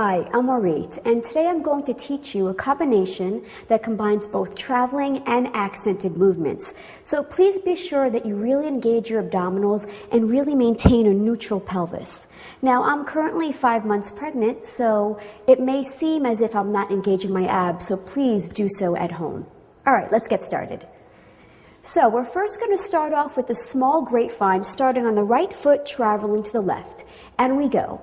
Hi, I'm Marit, and today I'm going to teach you a combination that combines both traveling and accented movements. So please be sure that you really engage your abdominals and really maintain a neutral pelvis. Now, I'm currently 5 months pregnant, so it may seem as if I'm not engaging my abs, so please do so at home. All right, let's get started. So we're first going to start off with a small grapevine, starting on the right foot, traveling to the left. And we go.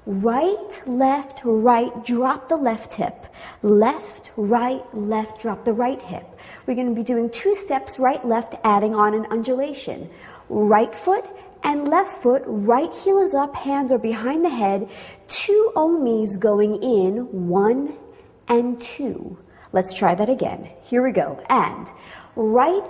Right, left, right, drop the left hip. Left, right, left, drop the right hip. We're going to be doing 2 steps, right, left, adding on an undulation. Right foot and left foot, right heel is up, hands are behind the head. 2 omis going in, 1 and 2. Let's try that again. Here we go. And right,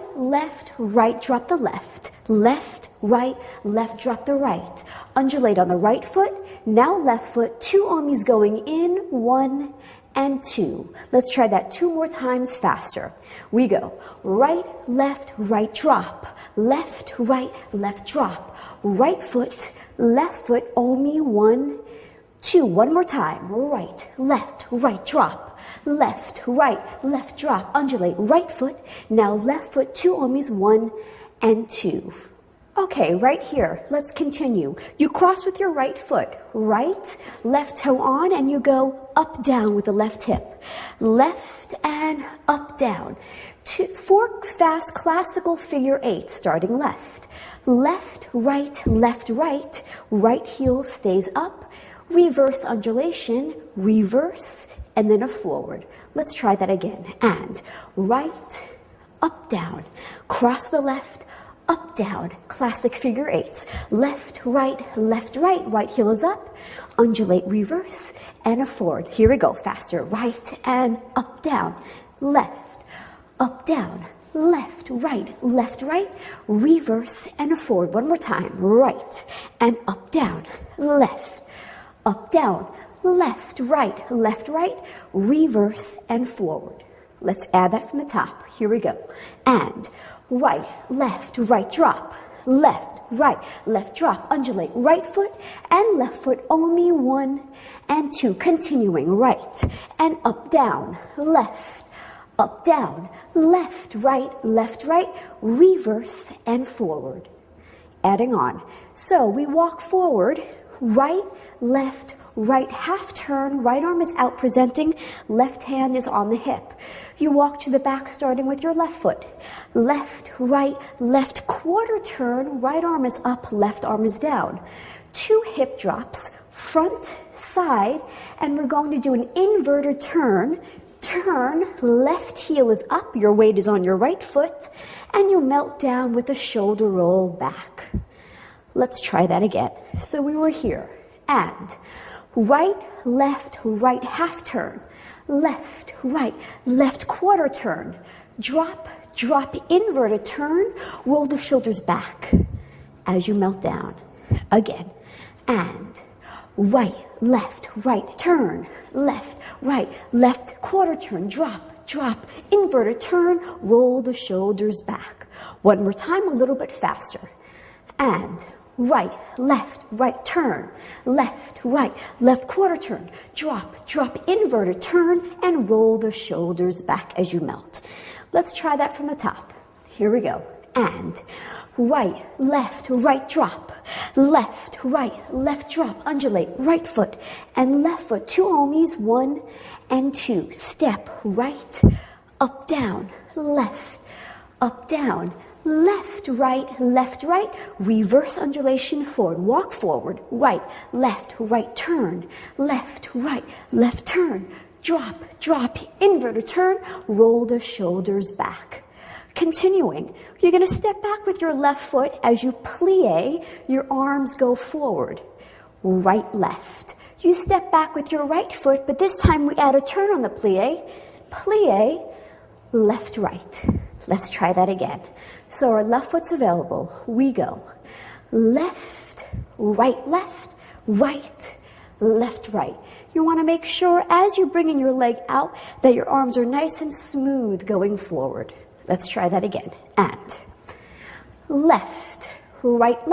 right, drop the left. Left, left, drop the right. Undulate on the right foot. Now left foot, 2 omis going in, 1 and 2. Let's try that 2 more times faster. We go right, drop. Left, left, drop. Right foot, omi, 1, 2. One more time. Right, drop. Left, left, drop. Undulate, right foot. Now left foot, 2 omis, 1 and 2. Okay, right here, let's continue. You cross with your right foot, right, left toe on, and you go up, down with the left hip. Left and up, down. 4 fast classical figure 8, starting left. Left, right, right heel stays up. Reverse undulation, reverse, and then a forward. Let's try that again. And right, up, down, cross the left, up, down, classic figure 8s. Left, right, right heel is up, undulate, reverse, and a forward. Here we go, faster. Right and up, down, left, up, down, left, right, reverse, and a forward. One more time. Right and up, down, left, up, down, left, right, reverse, and forward. Let's add that from the top. Here we go. And right, drop. Left, left, drop. Undulate, right foot and left foot, omi, 1 and 2. Continuing, right and up, down, left, up, down, left, right, reverse, and forward. Adding on. So we walk forward, right, half turn, right arm is out presenting, left hand is on the hip. You walk to the back starting with your left foot. Left, quarter turn, right arm is up, left arm is down. 2 hip drops, front, side, and we're going to do an inverted turn. Turn, left heel is up, your weight is on your right foot, and you melt down with a shoulder roll back. Let's try that again. So we were here, and right, half turn. Left, left quarter turn. Drop, inverted turn. Roll the shoulders back as you melt down. Again. And right, turn. Left, left quarter turn. Drop, inverted turn. Roll the shoulders back. One more time, a little bit faster. And right, turn. Left, left quarter turn. Drop, inverted turn, and roll the shoulders back as you melt. Let's try that from the top. Here we go. And right, drop. Left, left, drop. Undulate, right foot and left foot. 2 omis, 1 and 2. Step, right, up, down, left, up, down. Left, right, reverse undulation forward. Walk forward, right, turn, left, turn, drop, inverted turn, roll the shoulders back. Continuing, you're going to step back with your left foot as you plie, your arms go forward, right, left. You step back with your right foot, but this time we add a turn on the plie, left, right. Let's try that again. So our left foot's available. We go left, right, left, right. You want to make sure as you're bringing your leg out that your arms are nice and smooth going forward. Let's try that again. And left, right,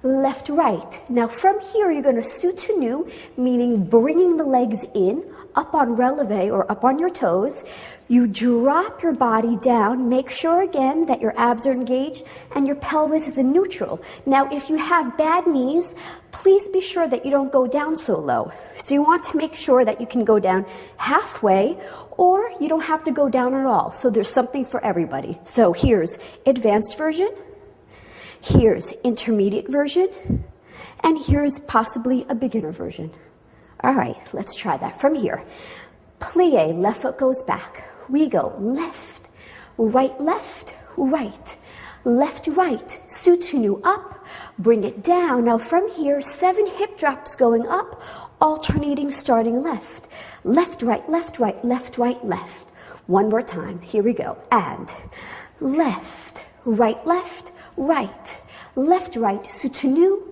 left, right. Now from here, you're going to soutenu, meaning bringing the legs in, up on releve or up on your toes. You drop your body down. Make sure again that your abs are engaged and your pelvis is in neutral. Now, if you have bad knees, please be sure that you don't go down so low. So you want to make sure that you can go down halfway, or you don't have to go down at all. So there's something for everybody. So here's advanced version. Here's intermediate version, and here's possibly a beginner version. All right, let's try that from here. Plie, left foot goes back. We go left, right, right, soutenu up, bring it down. Now from here, 7 hip drops going up, alternating starting left. Left, right, left, right, left, right, left. One more time, here we go. And left, right, right, left, right, soutenu,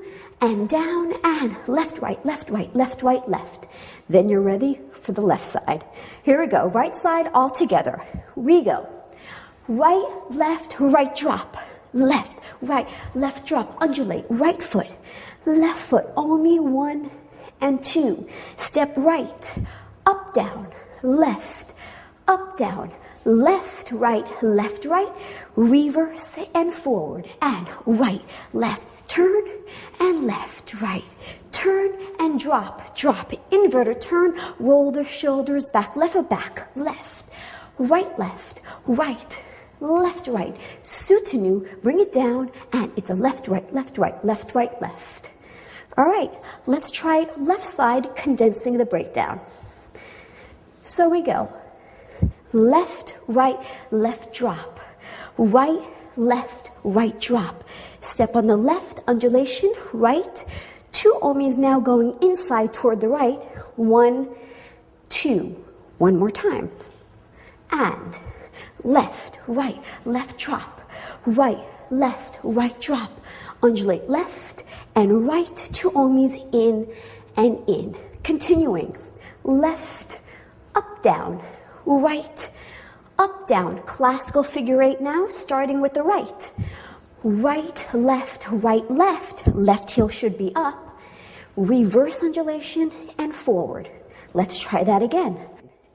and down, and left, right, left, right, left, right, left. Then you're ready for the left side. Here we go, right side all together. We go, right, right drop, left, drop, undulate, right foot, left foot, omi, 1 and 2. Step right, up, down, left, up, down, left, right, reverse and forward, and right, left, turn, and left, right, turn, and drop, inverted turn, roll the shoulders back, left foot back, left, right, right, soutenu, bring it down, and it's a left, right, left. All right, let's try it left side, condensing the breakdown. So we go. Left, drop. Right, drop. Step on the left, undulation, right. 2 omis now going inside toward the right. 1, 2. One more time. And left, drop. Right, drop. Undulate left and right. 2 omis in and in. Continuing. Left, up, down. Right, up, down. Classical figure 8 now, starting with the right. Right, left, left heel should be up. Reverse undulation and forward. Let's try that again.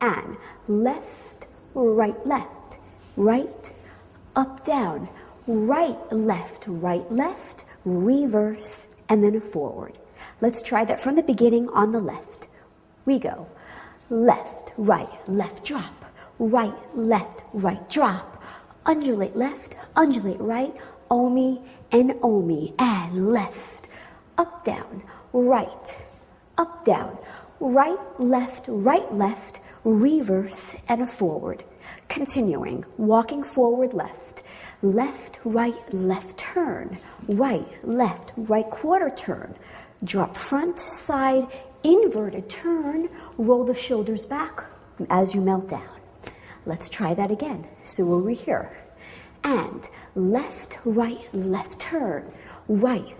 And left, right, up, down. Right, left, reverse, and then a forward. Let's try that from the beginning on the left. We go. Left, drop. Right, drop. Undulate left, undulate right. Omi, and left. Up, down, right. Up, down, right, left. Reverse and a forward. Continuing, walking forward left. Right, left turn. Right, quarter turn. Drop front, side, inverted turn, roll the shoulders back as you melt down. Let's try that again. So over here. And left turn. Right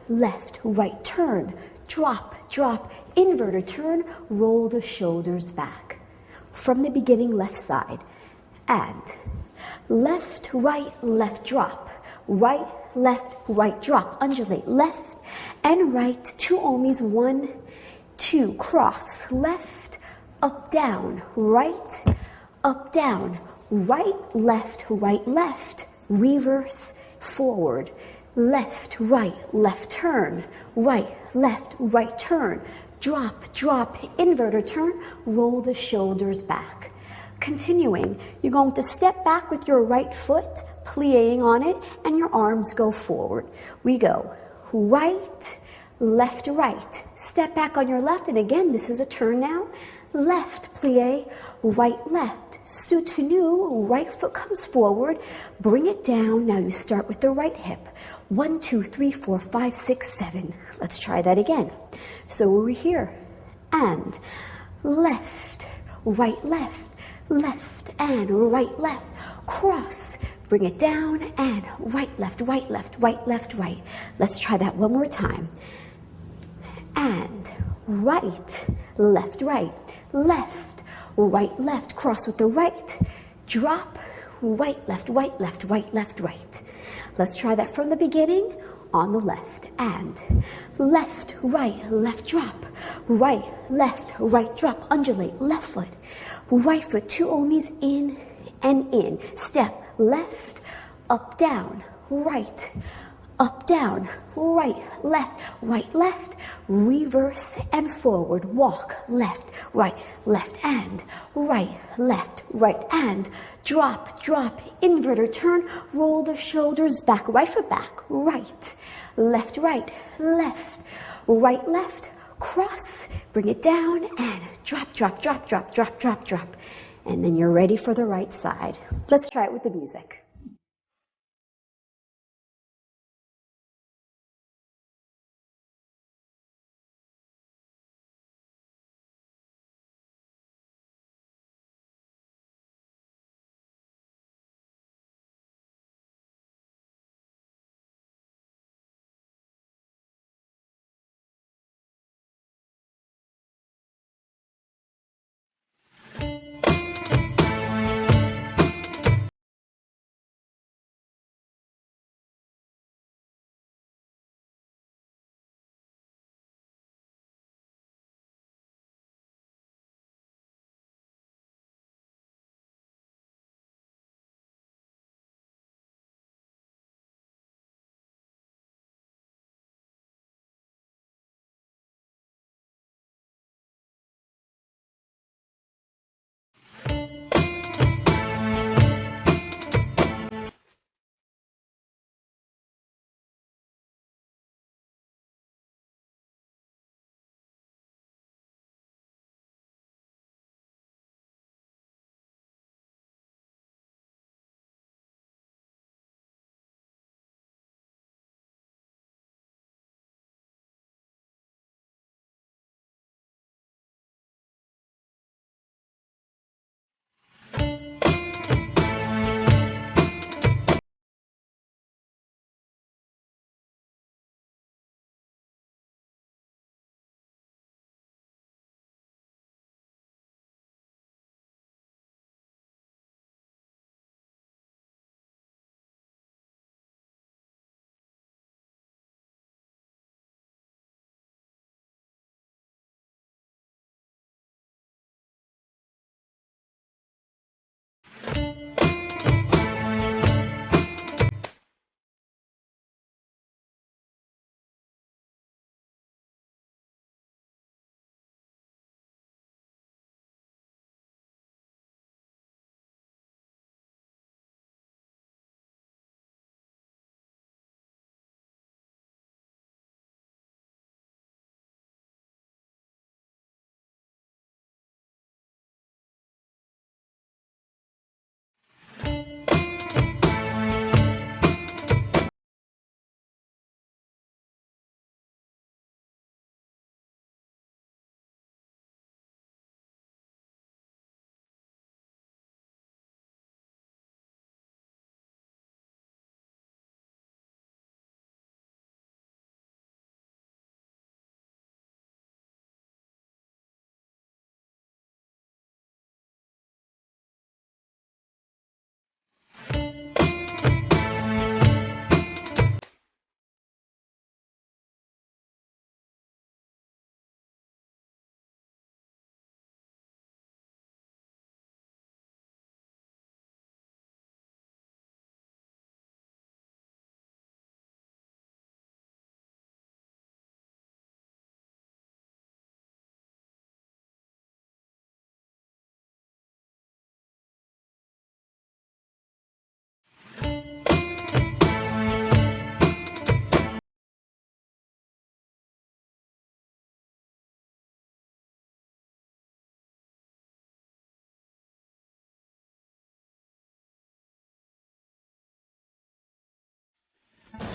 turn. Drop, inverted turn, roll the shoulders back. From the beginning, left side. And left, drop. Right, drop. Undulate left and right. 2 omis, 1, 2, cross, left, up, down, right, up, down, right, left, reverse, forward, left, turn, right, turn, drop, inverted turn, roll the shoulders back. Continuing, you're going to step back with your right foot, plieing on it, and your arms go forward. We go right, right. Step back on your left, and again, this is a turn now. Left, plie, right, left. Soutenu, right foot comes forward. Bring it down. Now you start with the right hip. 1, 2, 3, 4, 5, 6, 7. Let's try that again. So over here. And left, and right. Cross. Bring it down, and right, left. Let's try that one more time. And right, left, cross with the right, drop, right, left. Let's try that from the beginning on the left, and left, left drop, right, drop, undulate, left foot, right foot, 2 ohms in and in, step, left, up, down, right, up, down, right, left, reverse and forward, walk, left, and right, and drop, inverter, turn, roll the shoulders back, right foot back, right, left, cross, bring it down, and drop. And then you're ready for the right side. Let's try it with the music.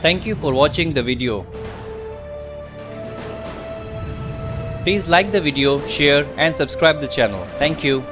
Thank you for watching the video. Please like the video, share and subscribe the channel. Thank you.